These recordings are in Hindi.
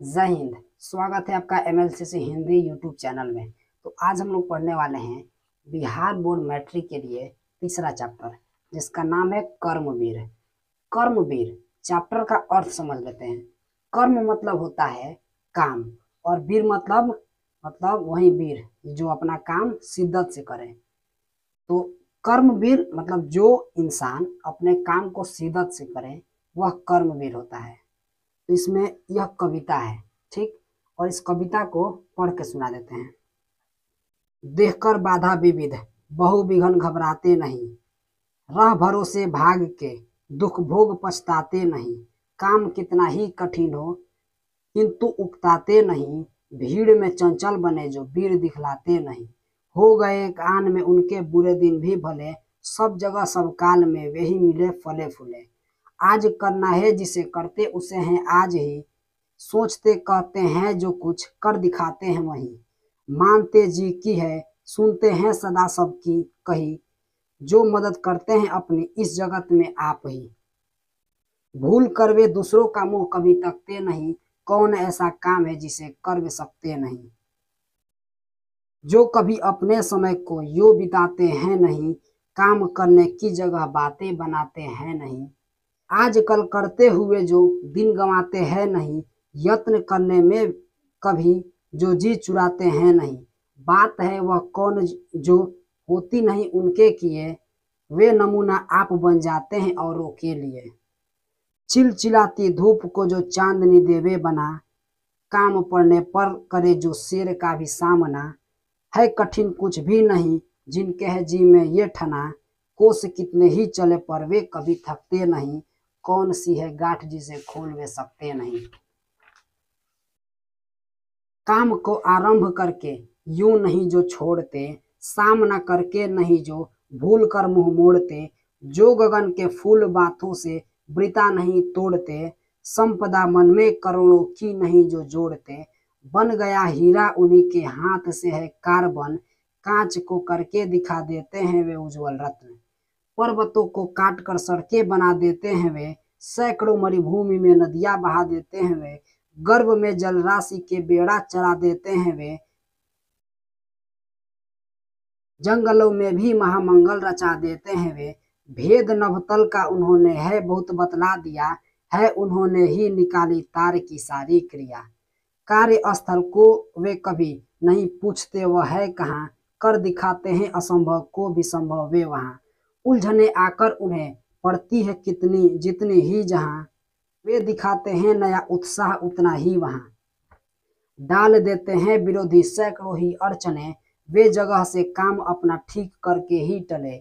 जय हिंद। स्वागत है आपका एमएलसीसी हिंदी यूट्यूब चैनल में। तो आज हम लोग पढ़ने वाले हैं बिहार बोर्ड मैट्रिक के लिए तीसरा चैप्टर, जिसका नाम है कर्मवीर। कर्मवीर चैप्टर का अर्थ समझ लेते हैं। कर्म मतलब होता है काम, और वीर मतलब वही वीर जो अपना काम शिद्दत से करे। तो कर्मवीर मतलब जो इंसान अपने काम को शिद्दत से करे वह कर्मवीर होता है। तो इसमें यह कविता है, ठीक। और इस कविता को पढ़ के सुना देते हैं। देखकर बाधा विविध बहु विघन घबराते नहीं, रह भरोसे भाग के दुख भोग पछताते नहीं। काम कितना ही कठिन हो किंतु उकताते नहीं, भीड़ में चंचल बने जो वीर दिखलाते नहीं। हो गए कान में उनके बुरे दिन भी भले, सब जगह सब काल में वे ही मिले फले फूले। आज करना है जिसे करते उसे हैं आज ही, सोचते कहते हैं जो कुछ कर दिखाते हैं वही। मानते जी की है सुनते हैं सदा सबकी कही, जो मदद करते हैं अपनी इस जगत में आप ही। भूल कर वे दूसरों का मुंह कभी तकते नहीं, कौन ऐसा काम है जिसे कर वे सकते नहीं। जो कभी अपने समय को यो बिताते हैं नहीं, काम करने की जगह बातें बनाते हैं नहीं। आजकल करते हुए जो दिन गंवाते हैं नहीं, यत्न करने में कभी जो जी चुराते हैं नहीं। बात है वह कौन जो होती नहीं उनके किए, वे नमूना आप बन जाते हैं औरों के लिए। चिलचिलाती धूप को जो चांदनी देवे बना, काम पड़ने पर करे जो शेर का भी सामना। है कठिन कुछ भी नहीं जिनके है जी में ये ठना, कोस कितने ही चले पर वे कभी थकते नहीं। कौन सी है गांठ जिसे खोल वे सकते नहीं। काम को आरंभ करके यूं नहीं जो छोड़ते, सामना करके नहीं जो भूल कर मुंह मोड़ते। जो गगन के फूल बातों से वृता नहीं तोड़ते, संपदा मन में करोड़ों की नहीं जो जोड़ते। बन गया हीरा उन्हीं के हाथ से है कार्बन, कांच को करके दिखा देते हैं वे उज्जवल रत्न। पर्वतों को काट कर सड़कें बना देते हैं वे, सैकड़ों मरुभूमि में नदियां बहा देते हैं वे। गर्भ में जल राशि के बेड़ा चला देते हैं वे, जंगलों में भी महामंगल रचा देते हैं वे। भेद नभतल का उन्होंने है बहुत बतला दिया, है उन्होंने ही निकाली तार की सारी क्रिया। कार्य स्थल को वे कभी नहीं पूछते वह है कहाँ, कर दिखाते हैं असंभव को भी संभव वे वहाँ। उलझने आकर उन्हें पड़ती है कितनी जितनी ही जहाँ, वे दिखाते हैं नया उत्साह उतना ही वहाँ। डाल देते हैं विरोधी सैकड़ों ही अड़चने, वे जगह से काम अपना ठीक करके ही टले।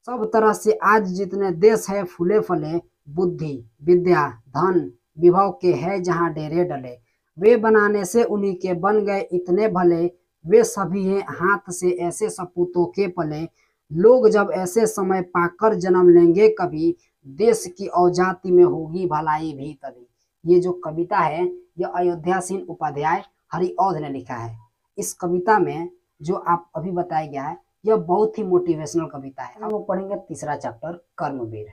सब तरह से आज जितने देश है फूले फले, बुद्धि विद्या धन विभव के है जहाँ डेरे डले। वे बनाने से उन्हीं के बन गए इतने भले, वे सभी हैं हाथ से ऐसे सपूतों के पले। लोग जब ऐसे समय पाकर जन्म लेंगे कभी, देश की और जाति में होगी भलाई भी तभी। ये जो कविता है यह अयोध्या सिंह उपाध्याय हरिऔध ने लिखा है। इस कविता में जो आप अभी बताया गया है यह बहुत ही मोटिवेशनल कविता है। अब हम पढ़ेंगे तीसरा चैप्टर कर्मवीर।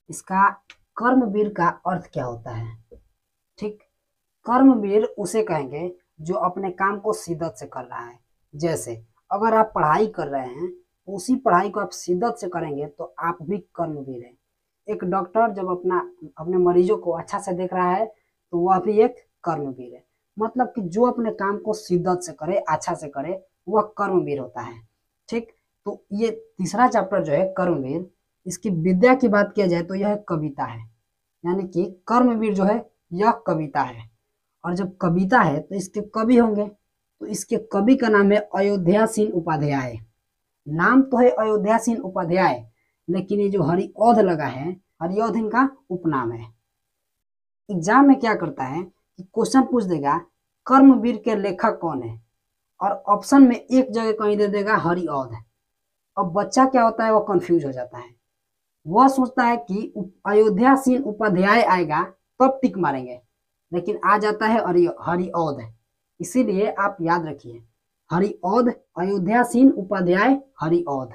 इसका कर्मवीर का अर्थ क्या होता है, ठीक। कर्मवीर उसे कहेंगे जो अपने काम को शिद्दत से कर रहा है। जैसे अगर आप पढ़ाई कर रहे हैं, उसी पढ़ाई को आप शिद्दत से करेंगे तो आप भी कर्मवीर हैं। एक डॉक्टर जब अपने मरीजों को अच्छा से देख रहा है तो वह भी एक कर्मवीर है। मतलब कि जो अपने काम को शिद्दत से करे, अच्छा से करे, वह कर्मवीर होता है, ठीक। तो ये तीसरा चैप्टर जो है कर्मवीर, इसकी विद्या की बात किया जाए तो यह कविता है। यानी कि कर्मवीर जो है यह कविता है, और जब कविता है तो इसके कवि होंगे। तो इसके कवि का नाम है अयोध्या सिंह उपाध्याय। नाम तो है अयोध्या सिंह उपाध्याय, लेकिन ये जो हरिऔध लगा है, हरिऔध इनका उपनाम है। एग्जाम में क्या करता है कि क्वेश्चन पूछ देगा कर्मवीर के लेखक कौन है, और ऑप्शन में एक जगह कहीं दे देगा हरिऔध। अब बच्चा क्या होता है, वो कंफ्यूज हो जाता है। वह सोचता है कि अयोध्या सिंह उपाध्याय आएगा तब टिक मारेंगे, लेकिन आ जाता है हरिऔध। इसीलिए आप याद रखिए, हरिऔध, अयोध्या सिंह उपाध्याय, हरिऔध।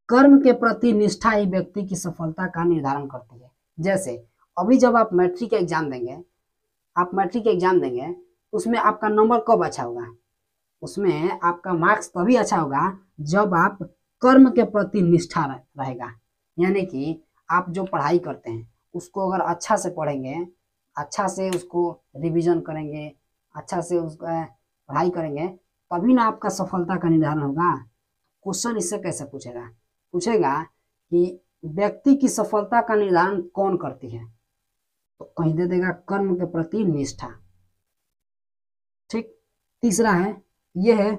कर्म के प्रति निष्ठा ही व्यक्ति की सफलता का निर्धारण करती है। जैसे अभी जब आप मैट्रिक का एग्जाम देंगे आप मैट्रिक एग्जाम देंगे, उसमें आपका नंबर कब अच्छा होगा? उसमें आपका मार्क्स तभी अच्छा होगा जब आप कर्म के प्रति निष्ठा रहेगा। यानी कि आप जो पढ़ाई करते हैं उसको अगर अच्छा से पढ़ेंगे, अच्छा से उसको रिवीजन करेंगे, अच्छा से उसका पढ़ाई करेंगे, तभी ना आपका सफलता का निर्धारण होगा। क्वेश्चन इससे कैसे पूछेगा? पूछेगा कि व्यक्ति की सफलता का निर्धारण कौन करती है, तो कहीं दे देगा कर्म के प्रति निष्ठा। ठीक। तीसरा है, यह है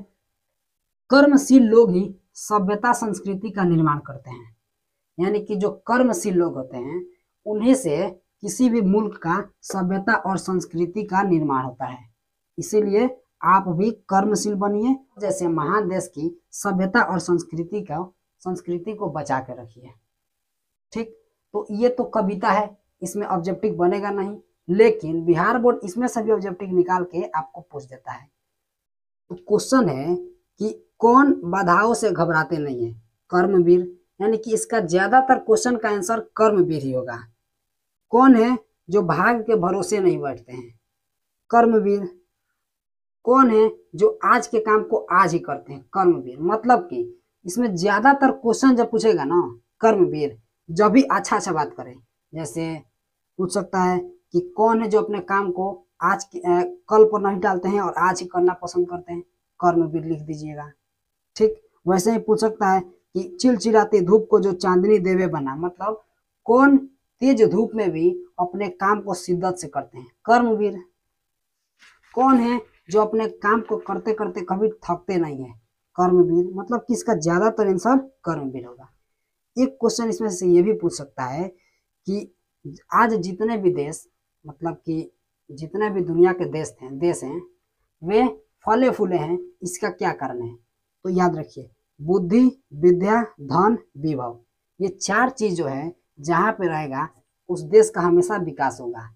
कर्मशील लोग ही सभ्यता संस्कृति का निर्माण करते हैं। यानी कि जो कर्मशील लोग होते हैं उन्हीं से किसी भी मुल्क का सभ्यता और संस्कृति का निर्माण होता है। इसीलिए आप भी कर्मशील बनिए, जैसे महान देश की सभ्यता और संस्कृति को बचा के रखिए। ठीक। तो ये तो कविता है, इसमें ऑब्जेक्टिव बनेगा नहीं, लेकिन बिहार बोर्ड इसमें सभी ऑब्जेक्टिव निकाल के आपको पूछ देता है। तो क्वेश्चन है कि कौन बाधाओं से घबराते नहीं है? कर्मवीर। यानी कि इसका ज्यादातर क्वेश्चन का आंसर कर्मवीर ही होगा। कौन है जो भाग के भरोसे नहीं बैठते हैं? कर्मवीर। कौन है जो आज के काम को आज ही करते हैं? कर्मवीर। मतलब कि इसमें ज्यादातर क्वेश्चन जब पूछेगा ना कर्मवीर, जब भी अच्छा अच्छा बात करे। जैसे पूछ सकता है कि कौन है जो अपने काम को कल पर नहीं टालते हैं और आज ही करना पसंद करते हैं? कर्मवीर लिख दीजिएगा। ठीक। वैसे ही पूछ सकता है कि चिलचिलाती धूप को जो चांदनी देवे बना, मतलब कौन तेज धूप में भी अपने काम को शिद्दत से करते हैं? कर्मवीर। कौन है जो अपने काम को करते करते कभी थकते नहीं है? कर्मवीर। मतलब कि इसका ज्यादातर आंसर कर्मवीर होगा। एक क्वेश्चन इसमें से ये भी पूछ सकता है कि आज जितने भी देश, मतलब कि जितने भी दुनिया के देश हैं वे फले फूले हैं, इसका क्या कारण है? तो याद रखिए, बुद्धि, विद्या, धन, विभव, ये चार चीज जो है जहां पे रहेगा उस देश का हमेशा विकास होगा।